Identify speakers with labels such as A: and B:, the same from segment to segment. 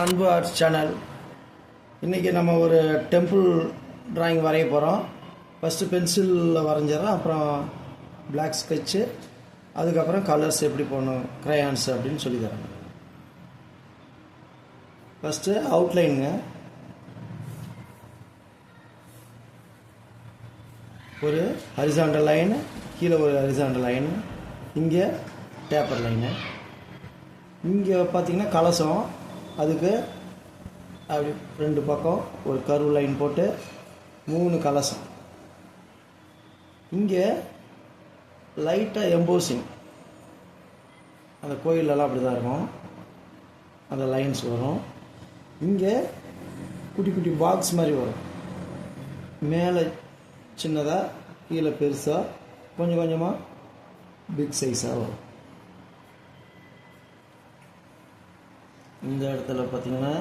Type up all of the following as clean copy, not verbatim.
A: அன்பு arts channel. இன்றைக்கி நம்ம ஒரு டெம்பிள் ட்ராயிங் வரைய போகிறோம். ஃபஸ்ட்டு பென்சிலில் வரைஞ்சிடறோம், அப்புறம் பிளாக் ஸ்கெட்சு, அதுக்கப்புறம் கலர்ஸ் எப்படி போடணும், க்ரையான்ஸ் அப்படின்னு சொல்லி தராங்க. ஃபஸ்ட்டு அவுட்லைனுங்க. ஒரு ஹரிசாண்டல் லைனு, கீழே ஒரு ஹரிசாண்டல் லைனு, இங்கே டேப்பர் லைனு, இங்கே பார்த்திங்கன்னா கலசம், அதுக்கு அப்படி ரெண்டு பக்கம் ஒரு கர்வ் லைன் போட்டு 3 கலசம். இங்கே லைட்டாக எம்போசிங், அந்த கோயிலெல்லாம் அப்படி தான் இருக்கும், அந்த லைன்ஸ் வரும். இங்கே குட்டி குட்டி பாக்ஸ் மாதிரி வரும், மேலே சின்னதாக கீழே பெருசாக, கொஞ்சம் கொஞ்சமாக பிக் சைஸாக வரும். இந்த இடத்துல பார்த்திங்கன்னா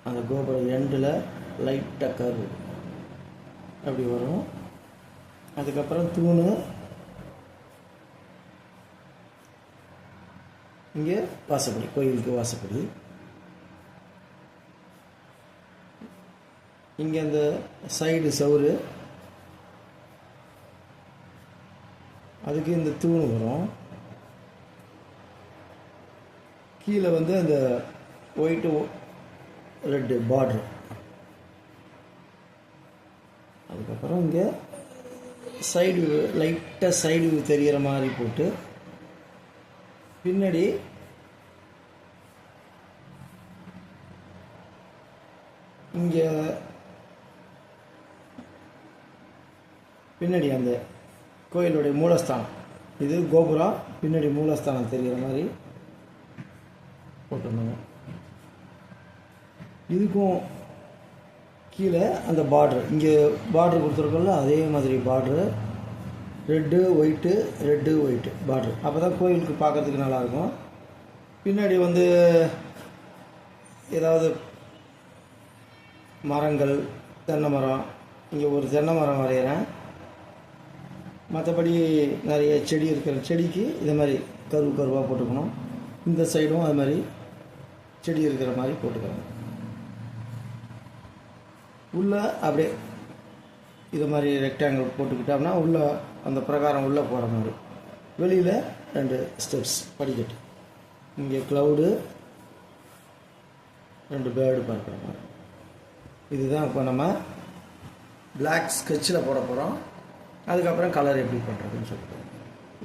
A: அந்த கோபுரம் எண்டில் லைட்டாக கர்வு அப்படி வரும். அதுக்கப்புறம் தூணு, இங்கே வாசப்படி, கோயிலுக்கு வாசப்படி. இங்கே அந்த சைடு சவுறு, அதுக்கு இந்த தூணு வரும். கீழே வந்து அந்த ஒயிட்டு ரெட்டு பார்டர். அதுக்கப்புறம் இங்கே சைடு லைட்டாக சைடு தெரிகிற மாதிரி போட்டு, பின்னாடி இங்கே பின்னாடி அந்த கோயிலுடைய மூலஸ்தானம், இது கோபுரம், பின்னாடி மூலஸ்தானம் தெரிகிற மாதிரி போட்டுருந்தாங்க. இதுக்கும் கீழே அந்த பார்ட்ரு, இங்கே பார்ட்ரு கொடுத்துருக்கோம்ல, அதே மாதிரி பார்ட்ரு, ரெட்டு ஒயிட்டு, ரெட்டு ஒயிட்டு பார்ட்ரு. அப்போ தான் கோயிலுக்கு பார்க்குறதுக்கு நல்லாயிருக்கும். பின்னாடி வந்து ஏதாவது மரங்கள், தென்னை மரம், இங்கே ஒரு தென்னை மரம் வரைகிறேன். மற்றபடி நிறைய செடி இருக்கிற செடிக்கு இதை மாதிரி கருவாக போட்டுக்கணும். இந்த சைடும் அது மாதிரி செடி இருக்கிற மாதிரி போட்டுக்கிறேன். உள்ளே அப்படியே இது மாதிரி ரெக்டாங்கிள் போட்டுக்கிட்டோம்னா உள்ளே அந்த பிரகாரம் உள்ளே போகிற மாதிரி. வெளியில் 2 ஸ்டெப்ஸ் படிக்கட்டு, இங்கே க்ளவுடு, 2 பேர்டு பார்க்குற மாதிரி. இதுதான் இப்போ நம்ம பிளாக் ஸ்கெட்சில் போட போகிறோம். அதுக்கப்புறம் கலர் எப்படி பண்ணுறதுன்னு சொல்லிட்டு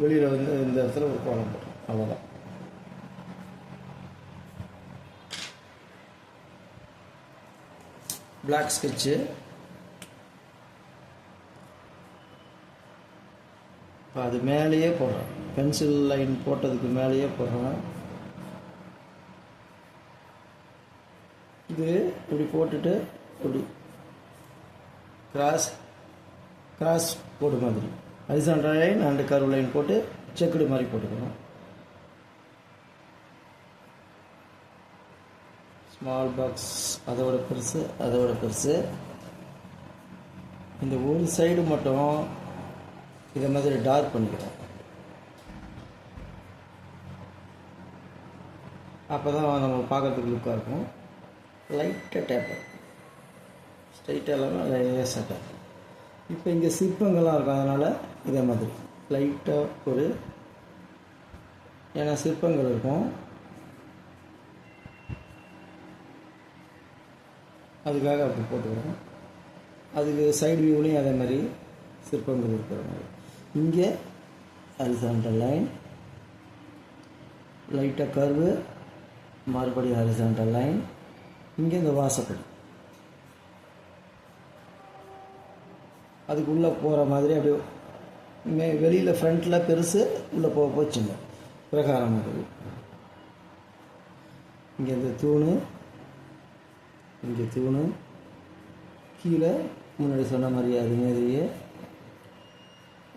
A: வெளியில் வந்து இந்த இடத்துல ஒரு கோலம் போடுறோம், அவ்வளோதான். Black sketch. இப்போ அது மேலேயே போடுறேன், பென்சில் லைன் போட்டதுக்கு மேலேயே போடுறேன். இது இப்படி போட்டுட்டு இப்படி கிராஸ் போடு மாதிரி horizontal line and curve line போட்டு செக்குடு மாதிரி போட்டுக்கணும். ஸ்மால் பாக்ஸ் அதோட பெருசு. இந்த ஒரு சைடு மட்டும் இதை மாதிரி டார்க் பண்ணிக்கிறோம். அப்போ தான் நம்ம பார்க்குறதுக்கு லுக்காக இருக்கும். லைட்டாக டேப்பர், ஸ்ட்ரைட்டாக இல்லாமல் லேசாக டேப்பர். இப்போ இங்கே சிற்பங்கள்லாம் இருக்கும், அதனால் இதே மாதிரி லைட்டாக ஒரு, ஏன்னா சிற்பங்கள் இருக்கும், அதுக்காக அப்படி போட்டுக்கிறோம். அதுக்கு சைடு வியூலையும் அதே மாதிரி சிற்பங்கள் இருக்கிற மாதிரி. இங்கே ஹரிசாண்டல் லைன், லைட்டாக கர்வு, மறுபடியும் ஹரிசாண்டல் லைன். இங்கே இந்த வாசப்படி, அதுக்கு உள்ளே போகிற மாதிரி அப்படியே வெளியில் ஃப்ரண்ட்டில் பெருசு, உள்ளே போச்சுங்க பிரகாரம் மாதிரி. இங்கே இந்த தூணு, இங்கே தூணு, கீழே முன்னாடி சொன்ன மாதிரி அது மாதிரியே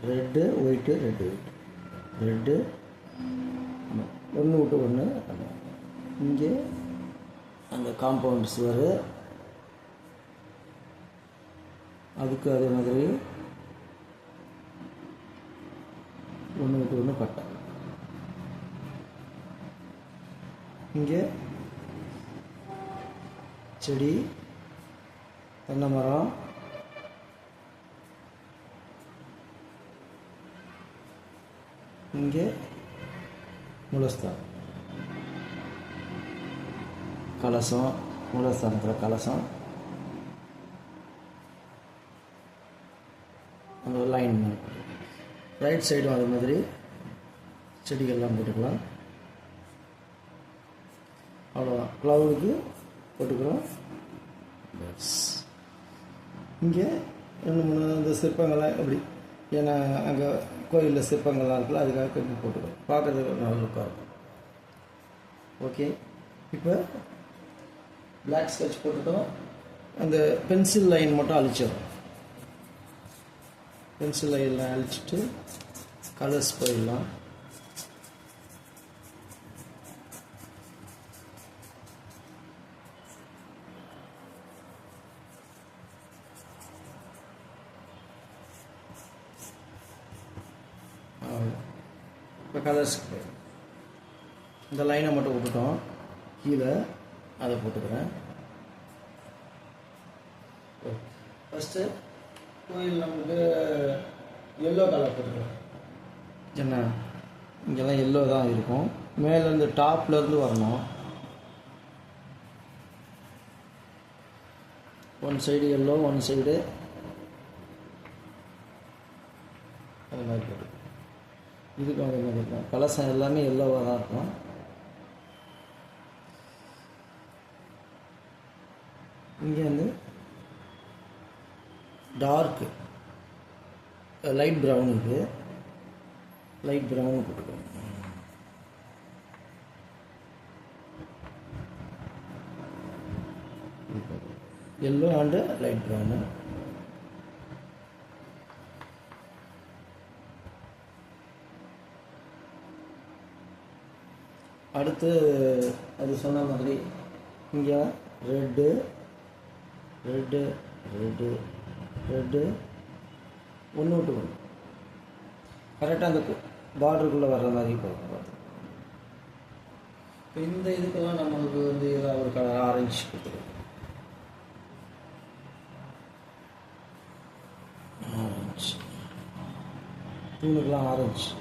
A: ரெட்டு ஒயிட்டு, ரெட்டு ஒன்று விட்டு ஒன்று. இங்கே அந்த காம்பவுண்ட் சுவர், அதுக்கு அதே மாதிரி ஒன்று விட்டு ஒன்று பட்டை. இங்கே செடி, தென்னை மரம், இங்கே மூலஸ்தானம், கலசம், மூலஸ்தானத்தில் கலசம், அந்த லைன் ரைட் சைடும் அது மாதிரி செடிகள்லாம் போட்டுக்கலாம். அவ்வளோதான், க்ளவுடுக்கு போட்டுக்கிறோம். இங்கே 2-3 இந்த சிற்பங்கள்லாம் எப்படி, ஏன்னா அங்கே கோயிலில் சிற்பங்கள்லாம் இருக்குல்ல, அதுக்காக கொஞ்சம் போட்டுக்கிறோம், பார்க்குறதுக்கு நல்ல லுக்காக இருக்கும். ஓகே, இப்போ பிளாக் ஸ்கெட்ச் போட்டுட்டோம். அந்த பென்சில் லைன் மட்டும் அழிச்சிடும். பென்சில் லைனில் அழிச்சிட்டு கலர்ஸ் போயிடலாம். இப்போ கலர்ஸ்க்கு இந்த லைனை மட்டும் விட்டுட்டோம். கீழே அதை போட்டுக்கிறேன். ஃபஸ்ட்டு கோயில் நமக்கு எல்லோ கலர் போட்டுக்கிறேன். என்ன இங்கெல்லாம் எல்லோ தான் இருக்கும். மேலேருந்து டாப்லேருந்து வரணும். One side yellow, one side அது மாதிரி போட்டு இதுக்கு வந்து என்ன இருக்கும், கலசம் எல்லாமே எல்லோவாக தான் இருக்கும். இங்கே வந்து டார்க்கு லைட் ப்ரௌனுக்கு லைட் ப்ரௌன் போட்டுக்கணும். Yellow and light brown. அடுத்து அது சொன்ன மாதிரி இங்கே ரெட்டு ரெட்டு ரெட்டு ரெட்டு ஒன்று விட்டு ஒன்று கரெக்டாக அந்த பார்டருக்குள்ளே வர்ற மாதிரி போகும். இப்போ இந்த இதுக்கெல்லாம் நம்மளுக்கு வந்து ஏதாவது ஒரு கலர் ஆரஞ்சு கொடுத்துருவோம். ஆரஞ்சு தூணுக்கெலாம் ஆரஞ்சு.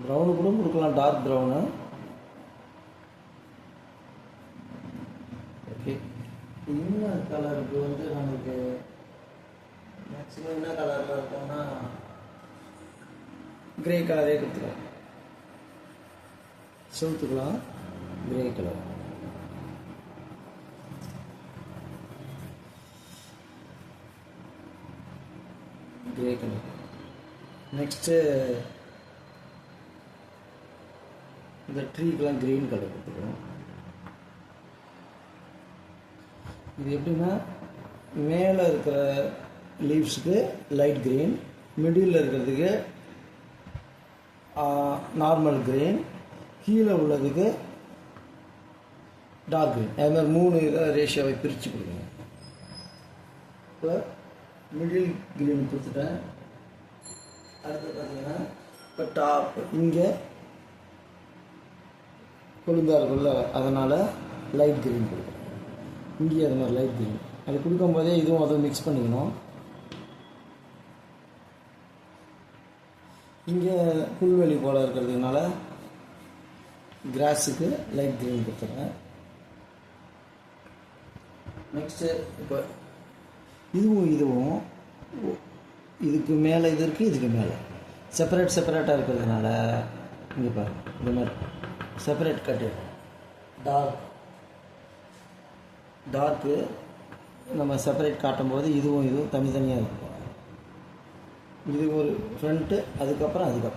A: ப்ரௌனு கூட கொடுக்கலாம், டார்க் ப்ரௌனு. ஓகே, இன்னும் கலருக்கு வந்து நமக்கு மேக்ஸிமம் என்ன கலரில் இருக்கோம்னா கிரே கலரே கொடுத்துக்கலாம். செவுத்துக்கலாம் grey colour. Grey colour. Next இந்த ட்ரீக்கெலாம் க்ரீன் கலர் கொடுத்துருவோம். இது எப்படின்னா மேலே இருக்கிற லீவ்ஸுக்கு லைட் க்ரீன், மிடில் இருக்கிறதுக்கு நார்மல் க்ரீன், கீழே உள்ளதுக்கு டார்க் க்ரீன். அது மாதிரி 3 இதை ரேஷியோவை பிரித்து கொடுக்கணும். இப்போ மிடில் க்ரீன் கொடுத்துட்டேன். அடுத்து பார்த்தீங்கன்னா இப்போ டாப் இங்கே கொழுந்தாக இருக்குல்ல, அதனால் லைட் க்ரீன் கொடுக்குறேன். இங்கேயும் அது மாதிரி லைட் க்ரீன். அது கொடுக்கும்போதே இதுவும் அதுவும் மிக்ஸ் பண்ணிக்கணும். இங்கே புல்வெளி போல் இருக்கிறதுனால கிராஸுக்கு லைட் க்ரீன் கொடுத்துறேன். நெக்ஸ்ட்டு இப்போ இதுவும் இதுக்கு மேலே இது இருக்குது, இதுக்கு மேலே செப்பரேட்டாக இருக்கிறதுனால இங்கே பாருங்கள், இந்த மாதிரி செப்பரேட் கட்டு. டார்க்கு நம்ம செப்பரேட் காட்டும்போது இதுவும் தனித்தனியாக இருக்கும். இது ஒரு ஃப்ரண்ட்டு, அதுக்கப்புறம்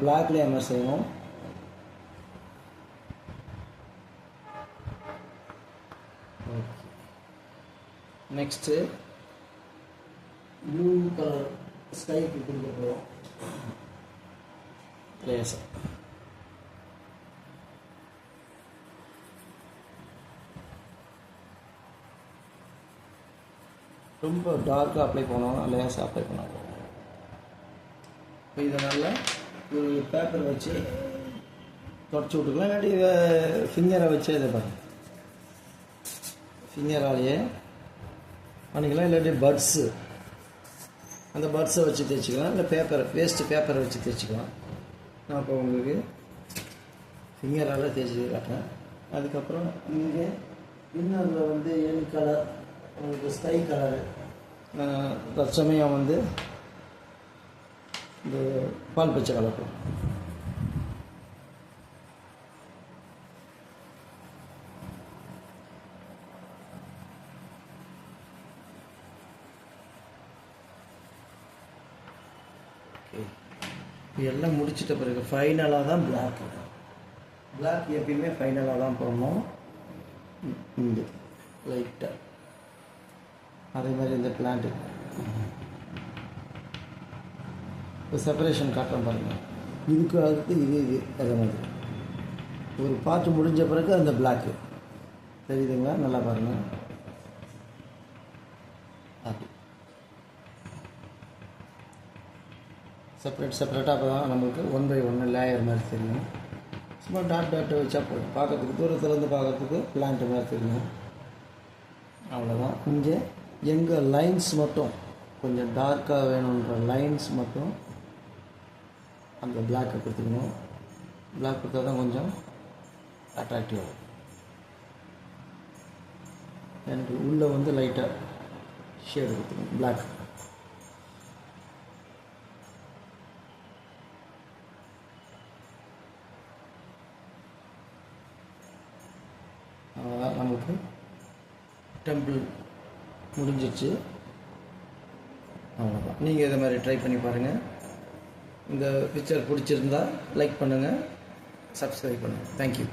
A: பிளாக்லேயே என்ன செய்வோம். நெக்ஸ்ட்டு ப்ளூ கலர் ஸ்கைக்கு கொடுக்க போகிறோம். லேசாக ரொம்ப டார்க்காக அப்ளை பண்ணுவோம், லேசாக அப்ளை பண்ண. இப்போ இதை நல்லா ஒரு பேப்பர் வச்சு தொடச்சி விட்டுக்கலாம். இல்லாட்டி ஃபிங்கரை வச்சு இதை பாருங்கள், ஃபிங்கராலேயே பண்ணிக்கலாம். இல்லாட்டி பட்ஸு, அந்த பட்ஸை வச்சு தேய்ச்சிக்கலாம். இல்லை வேஸ்ட்டு பேப்பரை வச்சு தேய்ச்சிக்கலாம். நான் இப்போ உங்களுக்கு ஃபிங்கரால் தேய்ச்சி காட்டுறேன். அதுக்கப்புறம் இங்கே இன்னரில் என் கலர், உங்களுக்கு ஸ்கை கலரு, தற்சமயம் இந்த பால் பச்சை கலர். எல்லாம் முடிச்சிட்ட பிறகு ஃபைனலாக தான் பிளாக் எப்பயுமே ஃபைனலாக தான் போடணும். இந்த லைட்டாக அதே மாதிரி இந்த பிளான்ட்டு இப்போ செப்பரேஷன் காட்டுறோம் பாருங்கள். இதுக்கு அடுத்து இது அதே மாதிரி ஒரு பார்த்து முடிஞ்ச பிறகு அந்த பிளாக்கு தெரியுதுங்களா? நல்லா பாருங்கள். அப்படி செப்பரேட்டாக அப்போ தான் நம்மளுக்கு 1 by 1 லேயர் மாதிரி தெரியும். சும்மா டாட் வச்சா போதும், பார்க்கறதுக்கு தூரத்துலேருந்து பார்க்கறதுக்கு பிளான்ட் மாதிரி தெரியும். அவ்வளோதான். இங்கே எங்கள் லைன்ஸ் மட்டும் கொஞ்சம் டார்க்காக வேணுன்ற லைன்ஸ் மட்டும் அந்த பிளாக்கை கொடுத்துக்கணும். பிளாக் கொடுத்தா தான் கொஞ்சம் அட்ராக்டிவ் ஆகும். எனக்கு உள்ளே லைட்டாக ஷேடு கொடுத்துக்கணும் பிளாக். நமக்கு டெம்பிள் முடிஞ்சிச்சு. அவ்வளோதான். நீங்கள் இதை மாதிரி ட்ரை பண்ணி பாருங்கள். இந்த பிக்சர் பிடிச்சிருந்தா லைக் பண்ணுங்கள், சப்ஸ்கிரைப் பண்ணுங்கள். தேங்க்யூ.